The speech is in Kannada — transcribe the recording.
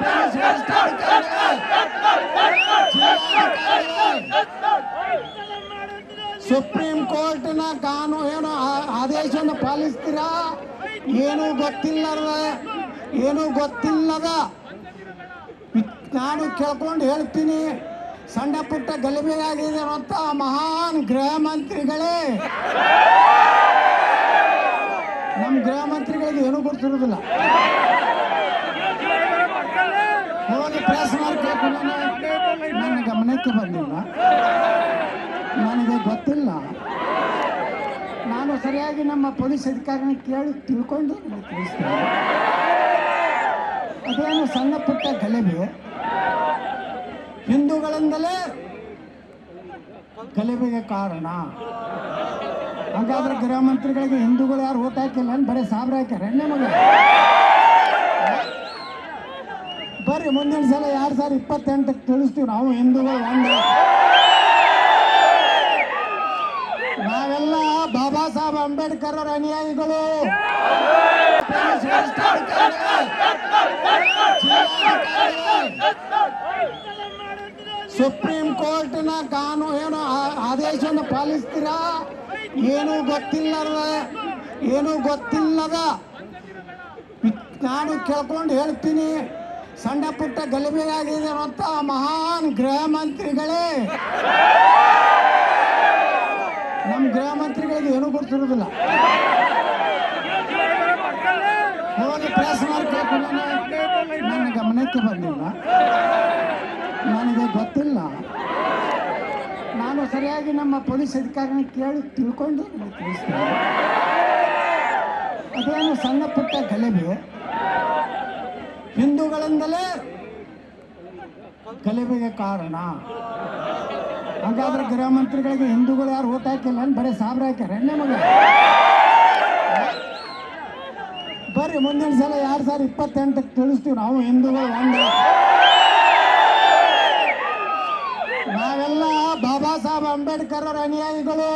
ಪೊಲೀಸ್ ವರಿಷ್ಠಾಧಿಕಾರಿಗಳೇ, ಸುಪ್ರೀಂ ಕೋರ್ಟ್ನ ಕಾನೂನು ಆದೇಶವನ್ನು ಪಾಲಿಸ್ತೀರಾ? ಏನೂ ಗೊತ್ತಿಲ್ಲದ ನಾನು ಕೇಳ್ಕೊಂಡು ಹೇಳ್ತೀನಿ. ಸಣ್ಣ ಪುಟ್ಟ ಗಲಭೆಯಾಗಿದೆ ಅಂತ ಮಹಾನ್ ಗೃಹ ಮಂತ್ರಿಗಳೇ, ನಮ್ಮ ಗೃಹ ಮಂತ್ರಿಗಳಿಗೆ ಏನೂ ಗೊತ್ತಿರೋದಿಲ್ಲ. ಹೋಗಿ ಪ್ರೆಸ್ ಮಾರ್ಕೆಟ್ ನನ್ನ ಗಮನಕ್ಕೆ ಬಂದಿಲ್ಲ, ನನಗೆ ಗೊತ್ತಿಲ್ಲ. ನಾನು ಸರಿಯಾಗಿ ನಮ್ಮ ಪೊಲೀಸ್ ಅಧಿಕಾರಿನ ಕೇಳಿ ತಿಳ್ಕೊಂಡು ತಿಳಿಸ್ತೇನೆ. ಅದೇನು ಸಣ್ಣ ಪುಟ್ಟ ಗಲಭೆ, ಹಿಂದೂಗಳಿಂದಲೇ ಗಲಭೆಗೆ ಕಾರಣ. ಹಾಗಾದ್ರೆ ಗೃಹ ಮಂತ್ರಿಗಳಿಗೆ ಹಿಂದೂಗಳು ಯಾರು ಓಟ್ ಹಾಕಿಲ್ಲ, ಬರೀ ಸಾಬ್ರ ಹಾಕ್ಯಾರ ನಮಗೆ. ಬರ್ರಿ ಮುಂದಿನ ಸಲ 2028 ತಿಳಿಸ್ತೀವಿ ನಾವು ಹಿಂದೂಗಳು ಒಂದು. ನಾವೆಲ್ಲ ಬಾಬಾ ಸಾಹೇಬ್ ಅಂಬೇಡ್ಕರ್ ಅವರ ಅನುಯಾಯಿಗಳು. ಸುಪ್ರೀಂ ಕೋರ್ಟ್ನ ಕಾನೂನು ಆದೇಶವನ್ನು ಪಾಲಿಸ್ತೀರಾ? ಏನೂ ಗೊತ್ತಿಲ್ಲದ ನಾನು ಕೇಳ್ಕೊಂಡು ಹೇಳ್ತೀನಿ. ಸಣ್ಣ ಪುಟ್ಟ ಗಲಭೆಯಾಗಿದೆ ಅಂತ ಮಹಾನ್ ಗೃಹ ಮಂತ್ರಿಗಳೇ, ನಮ್ಮ ಗೃಹ ಮಂತ್ರಿಗಳಿಗೆ ಏನೂ ಗೊತ್ತಿರೋದಿಲ್ಲ. ಹೋಗಿ ಪ್ರೆಸ್ ಮಾರ್ಕೆಟ್ ನನ್ನ ಗಮನಕ್ಕೆ ಬಂದಿಲ್ಲ, ನನಗೆ ಗೊತ್ತಿಲ್ಲ. ನಾನು ಸರಿಯಾಗಿ ನಮ್ಮ ಪೊಲೀಸ್ ಅಧಿಕಾರಿನ ಕೇಳಿ ತಿಳ್ಕೊಂಡು ತಿಳಿಸ್ತೇನೆ. ಅದೇನು ಸಣ್ಣ ಪುಟ್ಟ ಗಲಭೆ, ಹಿಂದೂಗಳಿಂದಲೇ ಗಲಭೆಗೆ ಕಾರಣ. ಹಾಗಾದ್ರೆ ಗೃಹ ಮಂತ್ರಿಗಳಿಗೆ ಹಿಂದೂಗಳು ಯಾರು ಓಟ್ ಹಾಕಿಲ್ಲ, ಬರೀ ಸಾಬ್ರ ಹಾಕ್ಯಾರ ನಮಗೆ. ಬರ್ರಿ ಮುಂದಿನ ಸಲ 2028 ತಿಳಿಸ್ತೀವಿ ನಾವು ಹಿಂದೂಗಳು ಒಂದು. ನಾವೆಲ್ಲ ಬಾಬಾ ಸಾಹೇಬ್ ಅಂಬೇಡ್ಕರ್ ಅವರ ಅನುಯಾಯಿಗಳು.